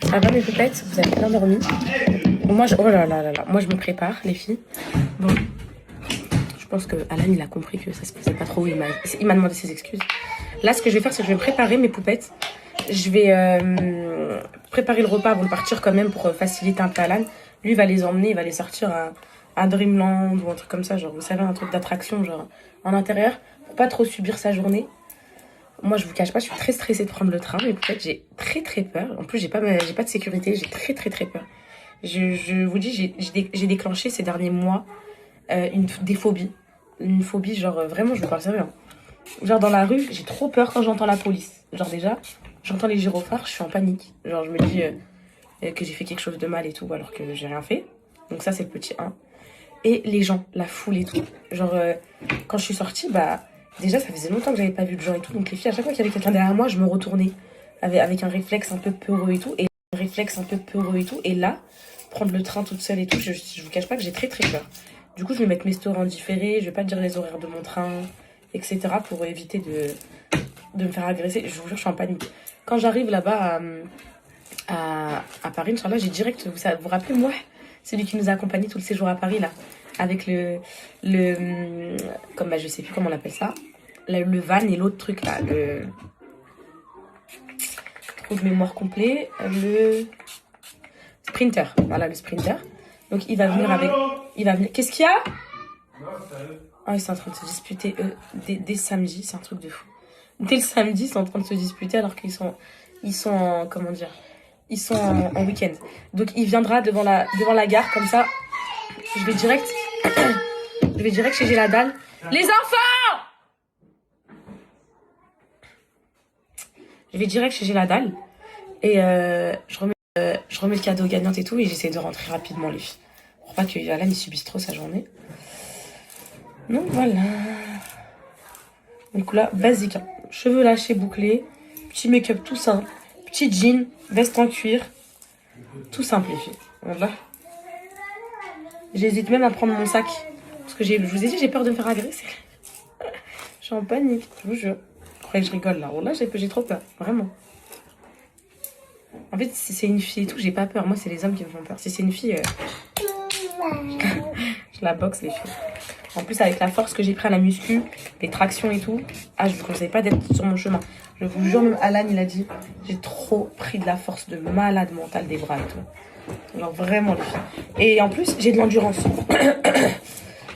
Ça va mes poupettes? Vous avez bien dormi? Moi, oh là là là là. Moi, je me prépare, les filles. Bon, je pense que Alan, il a compris que ça se faisait pas trop. Il m'a demandé ses excuses. Là, ce que je vais faire, c'est que je vais me préparer mes poupettes. Je vais préparer le repas avant de partir quand même pour faciliter un peu Alan. Lui, il va les emmener, il va les sortir à Dreamland ou un truc comme ça. Genre, vous savez, un truc d'attraction, genre en intérieur, pour pas trop subir sa journée. Moi, je vous cache pas, je suis très stressée de prendre le train. Mais peut-être, j'ai très peur. En plus, j'ai pas de sécurité. J'ai très peur. Je vous dis, j'ai déclenché ces derniers mois des phobies. Une phobie, genre, vraiment, je vous parle sérieux. Hein. Genre, dans la rue, j'ai trop peur quand j'entends la police. Genre, déjà, j'entends les gyrophares, je suis en panique. Genre, je me dis que j'ai fait quelque chose de mal et tout, alors que j'ai rien fait. Donc ça, c'est le petit 1. Et les gens, la foule et tout. Genre, quand je suis sortie, bah... Déjà, ça faisait longtemps que j'avais pas vu de gens et tout. Donc les filles, à chaque fois qu'il y avait quelqu'un derrière moi, je me retournais avec un réflexe un peu peureux et tout. Et là, prendre le train toute seule et tout, je vous cache pas que j'ai très peur. Du coup, je vais mettre mes stores en différé. Je vais pas dire les horaires de mon train, etc. pour éviter de me faire agresser. Je vous jure, je suis en panique. Quand j'arrive là-bas à Paris, Inch'Allah, j'ai direct... Vous vous rappelez, moi, celui qui nous a accompagnés tout le séjour à Paris, là, avec comme je sais plus comment on appelle ça, le van et l'autre truc là, trou de mémoire complet, le sprinter, voilà le sprinter. Donc il va venir, qu'est-ce qu'il y a? Oh, ils sont en train de se disputer dès samedi, c'est un truc de fou. Dès le samedi, ils sont en train de se disputer alors qu'ils sont en, comment dire, ils sont en week-end. Donc il viendra devant la gare comme ça. Je vais direct chez J'ai la dalle. Les enfants! Je vais direct chez J'ai la dalle. Et je remets le cadeau gagnant et tout. Et j'essaie de rentrer rapidement, les filles. Pour pas que Alan il subisse trop sa journée. Donc voilà. Donc là, basique. Hein. Cheveux lâchés, bouclés. Petit make-up tout simple. Petit jean. Veste en cuir. Tout simple, les filles. Voilà. J'hésite même à prendre mon sac. Parce que je vous ai dit, j'ai peur de me faire agresser. Je suis en panique, je vous jure. Vous croyez que je rigole là? Oh là, j'ai trop peur, vraiment. En fait, si c'est une fille et tout, j'ai pas peur. Moi, c'est les hommes qui me font peur. Si c'est une fille, je la boxe, les filles. En plus, avec la force que j'ai pris à la muscu, les tractions et tout, je vous conseille pas d'être sur mon chemin. Je vous jure, même Alan, il a dit, j'ai trop pris de la force de malade mentale des bras et tout. Genre vraiment, les filles. Et en plus, j'ai de l'endurance.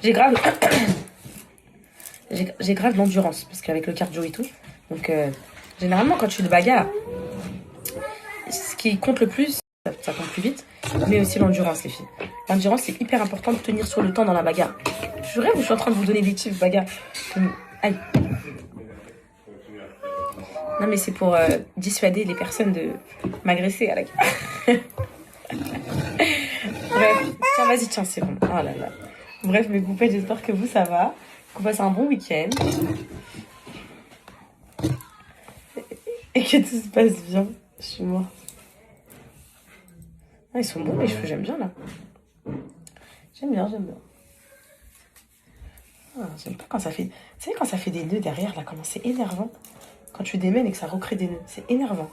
J'ai grave de l'endurance parce qu'avec le cardio et tout. Donc généralement quand je suis de bagarre, ce qui compte le plus, ça compte plus vite, mais aussi l'endurance, les filles. L'endurance, c'est hyper important de tenir sur le temps dans la bagarre. Je rêve, je suis en train de vous donner des tips bagarre. Aïe. Non mais c'est pour dissuader les personnes de m'agresser à la gare. Bref, tiens, vas-y, tiens, c'est bon. Oh là là. Bref, mes poupettes, j'espère que vous, ça va. Qu'on passe un bon week-end. Et que tout se passe bien. Je suis morte. Ah, ils sont beaux, les cheveux, j'aime bien, là. J'aime bien. Ah, j'aime pas quand ça fait... Vous savez, quand ça fait des nœuds derrière, là, comment c'est énervant. Quand tu démènes et que ça recrée des nœuds. C'est énervant.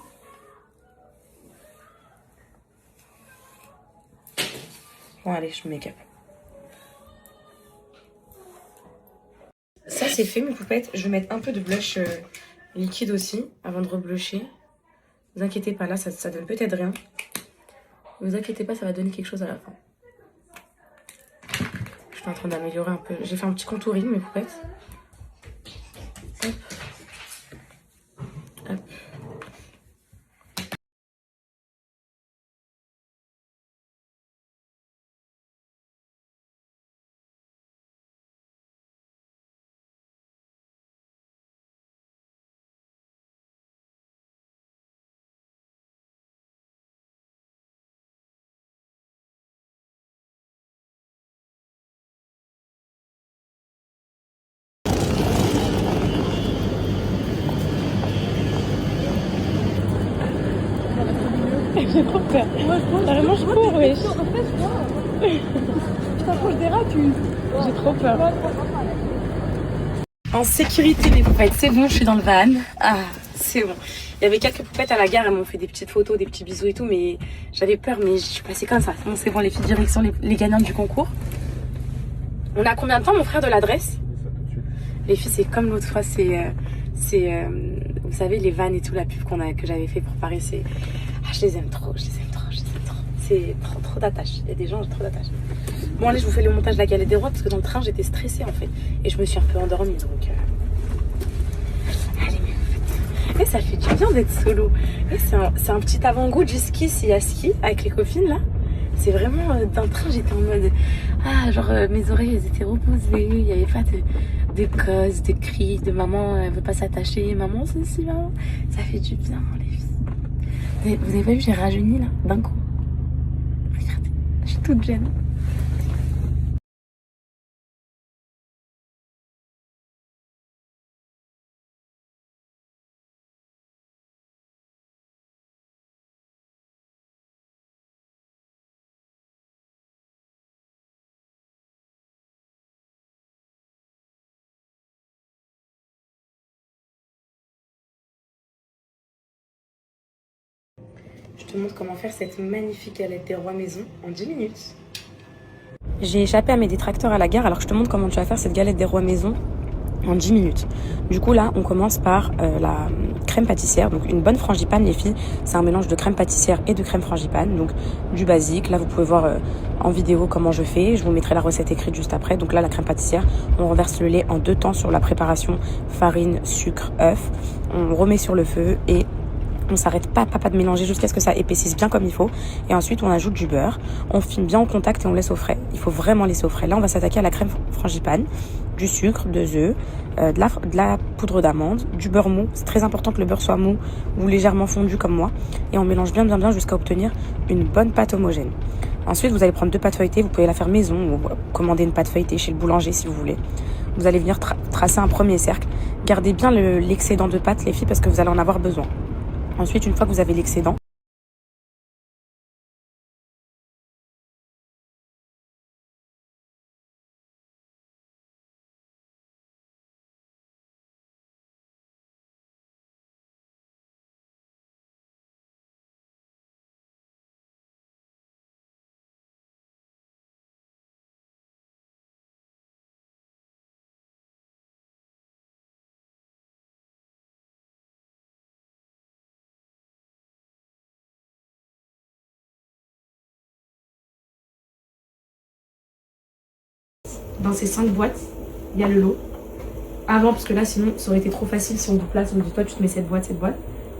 Bon, allez, je me make-up. Ça, c'est fait, mes poupettes. Je vais mettre un peu de blush liquide aussi, avant de reblusher. Ne vous inquiétez pas, là, ça donne peut-être rien. Ne vous inquiétez pas, ça va donner quelque chose à la fin. Je suis en train d'améliorer un peu. J'ai fait un petit contouring, mes poupettes. Hop. Hop. J'ai trop peur. Vraiment, je cours, wesh. Tu t'approches des rats, J'ai trop peur. En sécurité, mes poupettes. C'est bon, je suis dans le van. Ah, C'est bon. Il y avait quelques poupettes à la gare, elles m'ont fait des petites photos, des petits bisous et tout, mais j'avais peur, mais je suis passée comme ça. Bon, c'est bon, les filles, direction les gagnantes du concours. On a combien de temps, mon frère, de l'adresse? Les filles, c'est comme l'autre fois, vous savez, les vannes et tout, la pub que j'avais fait pour Paris, c'est... Ah, je les aime trop. C'est trop d'attache. Il y a des gens, j'ai trop d'attache. Bon, allez, je vous fais le montage de la galette des rois, parce que dans le train, j'étais stressée, en fait. Et je me suis un peu endormie, donc... Allez, mais ça fait du bien d'être solo. Et c'est un petit avant-goût du ski, s'il y a ski, avec les copines, là. C'est vraiment, dans le train, j'étais en mode... Ah, genre, mes oreilles, elles étaient reposées. Il n'y avait pas de causes, de cris, de maman, elle veut pas s'attacher. Maman, ceci, maman. Ça fait du bien, les filles. Vous avez pas vu, j'ai rajeuni, là, d'un coup. Regardez, je suis toute jeune. Je te montre comment faire cette magnifique galette des rois maison en 10 minutes. J'ai échappé à mes détracteurs à la gare, alors je te montre comment tu vas faire cette galette des rois maison en 10 minutes. Du coup là, on commence par la crème pâtissière. Donc une bonne frangipane, les filles, c'est un mélange de crème pâtissière et de crème frangipane. Donc du basique. Là, vous pouvez voir en vidéo comment je fais. Je vous mettrai la recette écrite juste après. Donc là, la crème pâtissière, on renverse le lait en 2 temps sur la préparation farine, sucre, œuf. On remet sur le feu et on s'arrête pas de mélanger jusqu'à ce que ça épaississe bien comme il faut. Et ensuite, on ajoute du beurre. On filme bien au contact et on laisse au frais. Il faut vraiment laisser au frais. Là, on va s'attaquer à la crème frangipane, du sucre, 2 œufs, de la poudre d'amande, du beurre mou. C'est très important que le beurre soit mou ou légèrement fondu comme moi. Et on mélange bien jusqu'à obtenir une bonne pâte homogène. Ensuite, vous allez prendre 2 pâtes feuilletées. Vous pouvez la faire maison ou commander une pâte feuilletée chez le boulanger si vous voulez. Vous allez venir tracer un premier cercle. Gardez bien l'excédent de pâte, les filles, parce que vous allez en avoir besoin. Ensuite, une fois que vous avez l'excédent, dans ces 5 boîtes, il y a le lot. Avant, parce que là, sinon, ça aurait été trop facile si on vous place, on dit toi, tu te mets cette boîte.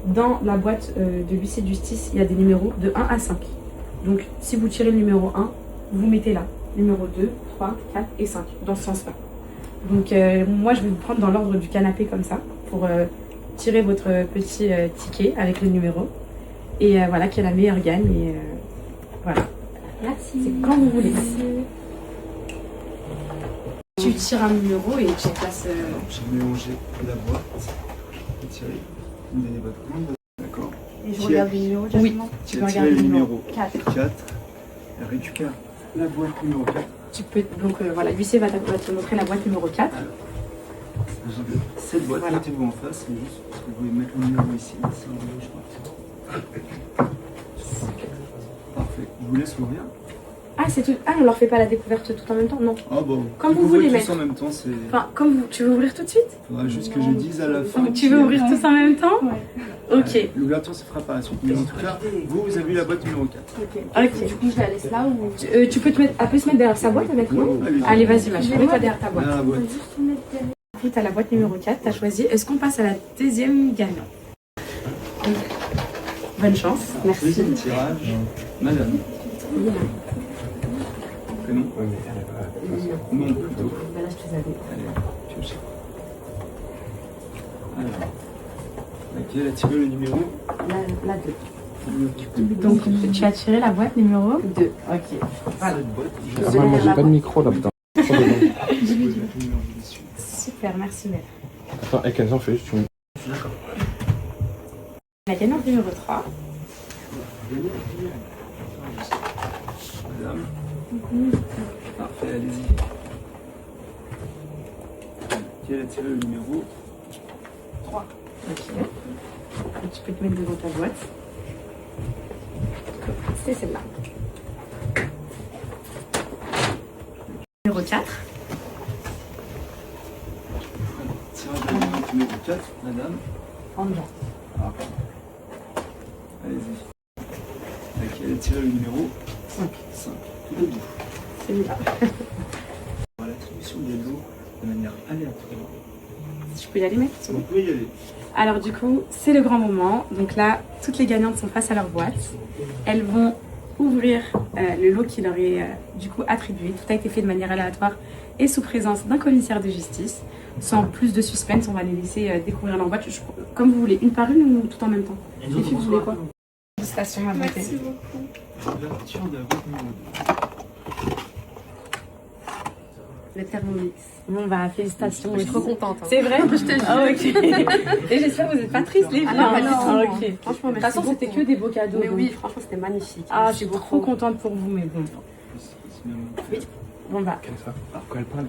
Dans la boîte de l'huissier de justice, il y a des numéros de 1 à 5. Donc, si vous tirez le numéro 1, vous mettez là. Numéro 2, 3, 4 et 5, dans ce sens-là. Donc, moi, je vais vous prendre dans l'ordre du canapé comme ça, pour tirer votre petit ticket avec le numéro. Et voilà, qui est la meilleure gagne. Et voilà. Merci. C'est quand vous voulez. Tu tires un numéro et tu places... J'ai mélangé la boîte. Tiré. Vous me donnez votre commande. D'accord. Et je regarde le numéro. Oui, tu peux regarder le numéro 4. 4. Elle récupère la boîte numéro 4. Tu peux, donc voilà, l'huissier va te montrer la boîte numéro 4. Cette boîte, voilà. mettez-vous en face, c'est juste parce que vous pouvez mettre le numéro ici. Parfait. Je vous laisse l'ouvrir. Ah, c'est tout. Ah, on leur fait pas la découverte tout en même temps? Non. Ah bon. Comme vous voulez, tous mettre. en même temps, c'est. Enfin, comme vous. Tu veux ouvrir tout de suite? Faudra juste que je dise à la fin. Tu veux ouvrir tous en même temps? Ouais. Ok. L'ouverture se fera par la suite. Mais en tout cas, vous avez eu la boîte numéro 4. Ok. Du coup, je la laisse là ou. Tu peux te mettre. Elle peut se mettre derrière sa boîte avec moi? Allez, vas-y, ma chérie. Mets-toi derrière ta boîte. Là, la boîte. Ensuite, à la boîte numéro 4, t'as choisi. Est-ce qu'on passe à la deuxième gagnante? Bonne chance. Merci. Deuxième tirage. Madame. Prénom? Oui, mais elle a pas. Non, plutôt. Bah là, je te les avais. Allez, pioche. Alors. Ok, elle a tiré le numéro. La 2. Donc, tu as tiré la boîte numéro 2. Ok. Voilà. Cette boîte, Ah, moi, j'ai pas de micro là, putain. je pose le numéro dessus. Super, merci Mel. Attends, et qu'elle en fait juste une. D'accord. La gagnante numéro 3. Madame. Parfait, allez-y. Ok, elle a tiré le numéro 3. Ok. tu peux te mettre devant ta boîte. C'est celle-là. Numéro 4. Tirage de numéro numéro 4, madame. En bas. Ah, pardon. Allez-y. Ok, elle a tiré le numéro 5. 5. Le doux. Celui-là. Pour l'attribution des lots de manière aléatoire. Je peux y aller, mec? Vous pouvez y aller. Alors du coup, c'est le grand moment. Donc là, toutes les gagnantes sont face à leur boîte. Elles vont ouvrir le lot qui leur est du coup attribué. Tout a été fait de manière aléatoire et sous présence d'un commissaire de justice. Sans plus de suspense, on va les laisser découvrir leur boîte. Comme vous voulez, une par une ou tout en même temps? Les filles, vous voulez quoi? Félicitations, ma beauté. Merci beaucoup. L'ouverture de votre numéro 2. Le Thermomix. Bon bah félicitations. Je suis trop contente. Hein. C'est vrai? Je te jure. Ah, ok. Et j'espère que vous n'êtes pas tristes les filles. Ah non, pas du tout. Ah, ok. Franchement, De toute façon, merci c'était beaucoup. que des beaux cadeaux. Mais donc. oui, franchement, c'était magnifique. Ah, je Merci suis beaucoup. trop contente pour vous, mais bon. C'est même fait. Bon bah. Quelle ça Quand elle parle.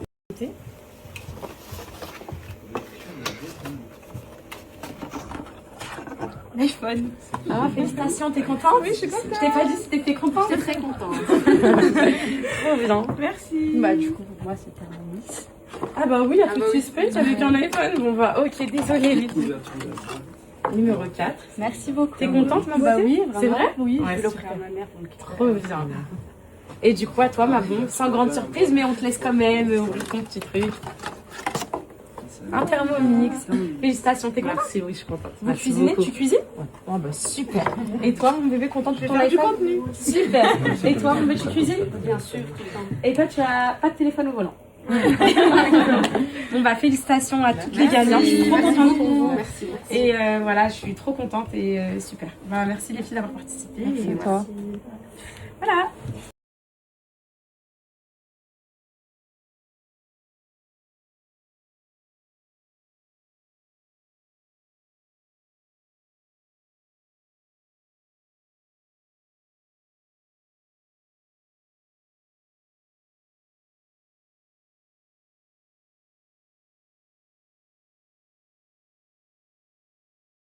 L'iPhone. Ah, félicitations, t'es contente? Oui, je suis contente. Je t'ai pas dit si t'étais contente? J'étais très contente. Trop bien. Merci. Bah, du coup, pour moi, c'est Thermomix. Ah bah oui, il y a Ah tout bah de oui. suspense avec un iPhone. Bon bah ok, désolée les filles. L'ouverture de la boîte. Numéro 4. Merci beaucoup. T'es contente, ma Bah beauté? oui, vraiment. C'est vrai? Oui, Ouais, je vais l'offrir super. à ma mère. Donc... Trop bien. Et du coup, à toi, ma bon, sans grande surprise, mais on te laisse quand même ouvrir ton petit truc. Un Thermomix. Félicitations, t'es contente? Merci, oui, je suis contente. Vous cuisinez? Tu cuisines? Oh bah super. Et toi, mon bébé, contente de ton iPhone? Super. Et toi, mon bébé, tu cuisines? Bien sûr, tout le temps. Et toi, tu as pas de téléphone au volant? Bon bah félicitations à toutes les gagnantes. Je suis trop contente pour vous. Merci. Et voilà, je suis trop contente et super. Bah, merci les filles d'avoir participé. Merci Et à toi. voilà.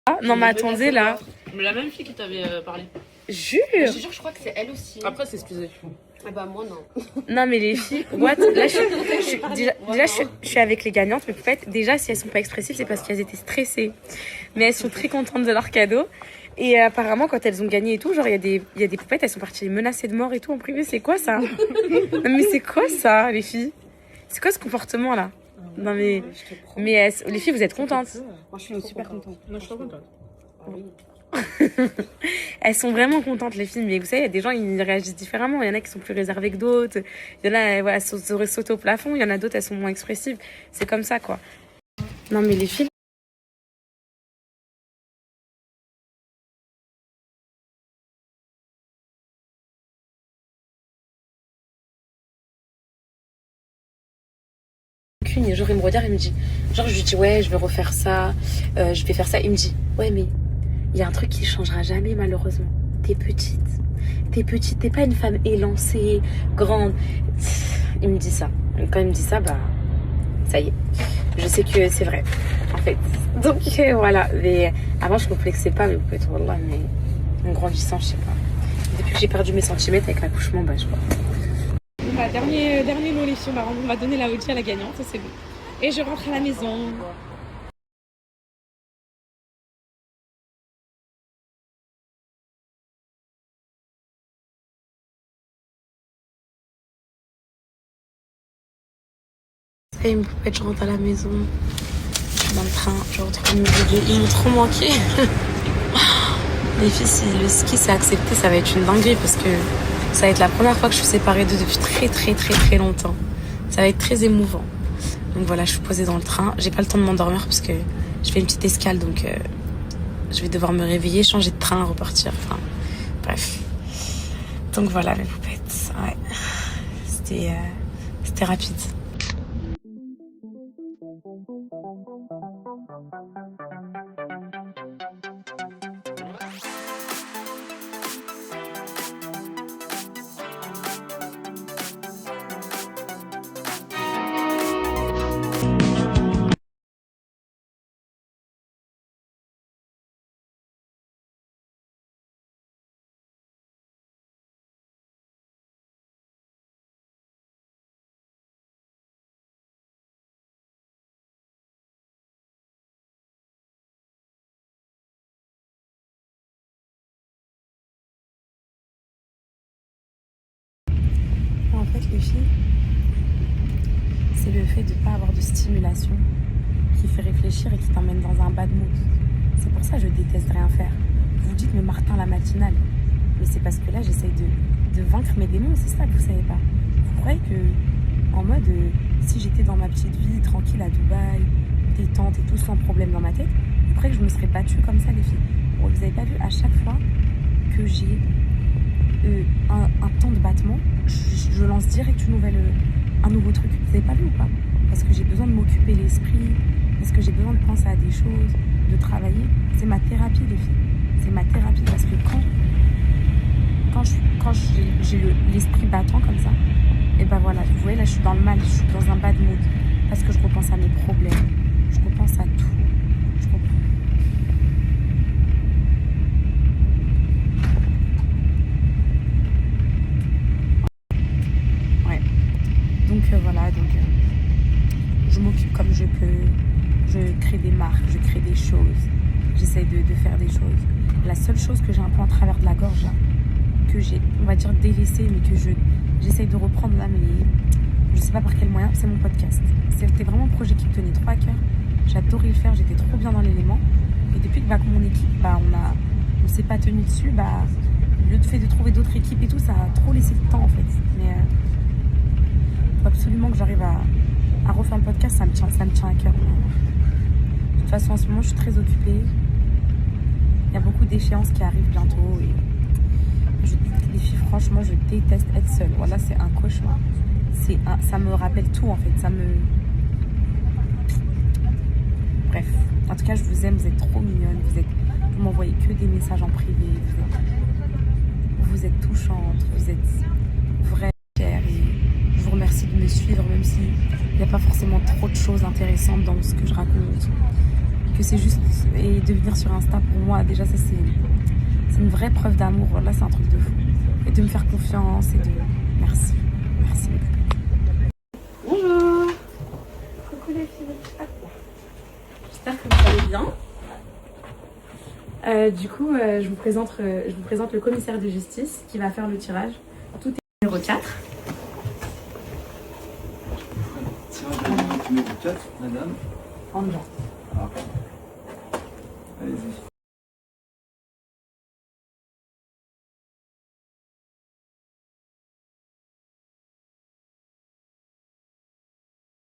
Ah, non mais attendez là. Mais la même fille qui t'avait parlé. Jure. Je te jure, je crois que c'est elle aussi. Après, c'est excusé. Ah bah, moi, non. Non mais les filles, what? Là je suis avec les gagnantes, mais peut-être déjà si elles sont pas expressives, c'est parce qu'elles étaient stressées. Mais elles sont très contentes de leur cadeau. Et apparemment quand elles ont gagné et tout, genre il y a des poupettes, elles sont parties menacées de mort et tout en privé. C'est quoi ça? Non, mais c'est quoi ça les filles? C'est quoi ce comportement là? Non mais les filles vous êtes contentes? Moi, je suis super contente. Non, je suis trop contente. Ah oui. Elles sont vraiment contentes les filles, mais vous savez, il y a des gens ils réagissent différemment. Il y en a qui sont plus réservés que d'autres. Il y en a, voilà, elles sautent au plafond. Il y en a d'autres, elles sont moins expressives. C'est comme ça, quoi. Non, mais les filles. Genre il me regarde, il me dit, genre je lui dis ouais je vais refaire ça, je vais faire ça, il me dit ouais mais il y a un truc qui changera jamais malheureusement, t'es petite, t'es pas une femme élancée, grande, il me dit ça, et quand il me dit ça bah ça y est, je sais que c'est vrai en fait, donc voilà, mais avant je complexais pas mais peut-être wallah, mais en grandissant je sais pas, depuis que j'ai perdu mes centimètres avec l'accouchement bah je sais pas. Bah, dernier lot les filles, on va donner la Audi à la gagnante, c'est bon. Et je rentre à la maison. Ça y est, mes poupettes, je rentre à la maison. Je suis dans le train, je retrouve mes bébés. Ils m'ont trop manqué. Les filles, si le ski s'est accepté, ça va être une dinguerie parce que ça va être la première fois que je suis séparée d'eux depuis très longtemps. Ça va être très émouvant. Donc voilà, je suis posée dans le train. J'ai pas le temps de m'endormir parce que je fais une petite escale, donc je vais devoir me réveiller, changer de train, repartir. Enfin, bref. Donc voilà mes poupettes. Ouais. C'était rapide. les filles, c'est le fait de ne pas avoir de stimulation qui fait réfléchir et qui t'emmène dans un bad mood. C'est pour ça que je déteste rien faire. Vous vous dites, mais Martin, la matinale. Mais c'est parce que là, j'essaye de vaincre mes démons, c'est ça que vous savez pas. Vous croyez que, en mode, si j'étais dans ma petite vie, tranquille à Dubaï, détente et tout, sans problème dans ma tête, vous croyez que je me serais battue comme ça, les filles? Bon, vous avez pas vu, à chaque fois que j'ai un temps de battement, je lance direct un nouveau truc. Vous avez pas vu ou pas? Parce que j'ai besoin de m'occuper l'esprit, parce que j'ai besoin de penser à des choses, de travailler. C'est ma thérapie, les filles. C'est ma thérapie parce que quand j'ai l'esprit battant comme ça, et ben voilà, vous voyez là, je suis dans le mal, je suis dans un bad mood parce que je repense à mes problèmes, je repense à tout. Je repense. Ouais. Donc voilà, je m'occupe comme je peux, je crée des marques, je crée des choses, j'essaye de faire des choses. La seule chose que j'ai un peu en travers de la gorge, là, que j'ai, on va dire, délaissée, mais que j'essaye de reprendre là, mais je sais pas par quel moyen, c'est mon podcast. C'était vraiment un projet qui me tenait trop à cœur. J'adorais le faire, j'étais trop bien dans l'élément. Et depuis que mon équipe, on s'est pas tenu dessus, le fait de trouver d'autres équipes et tout, ça a trop laissé le temps en fait. Mais faut absolument que j'arrive à refaire le podcast, ça me tient à cœur. De toute façon, en ce moment, je suis très occupée. Il y a beaucoup d'échéances qui arrivent bientôt et les filles, franchement, je déteste être seule. Voilà, c'est un cauchemar. Ça me rappelle tout en fait. Bref, en tout cas, je vous aime, vous êtes trop mignonnes. Vous m'envoyez que des messages en privé. Vous êtes touchantes, vous êtes vraies, chères. Et je vous remercie de me suivre, même s'il n'y a pas forcément trop de choses intéressantes dans ce que je raconte. Que c'est juste. Et de venir sur Insta, pour moi, déjà, ça c'est une vraie preuve d'amour. Là, c'est un truc de fou. Et de me faire confiance et de. Merci. Merci beaucoup. Bonjour. Coucou les filles. J'espère que vous allez bien. Du coup, je vous présente le commissaire de justice qui va faire le tirage. Tout est numéro 4. Tirage numéro 4, madame. En blanc. Allez-y.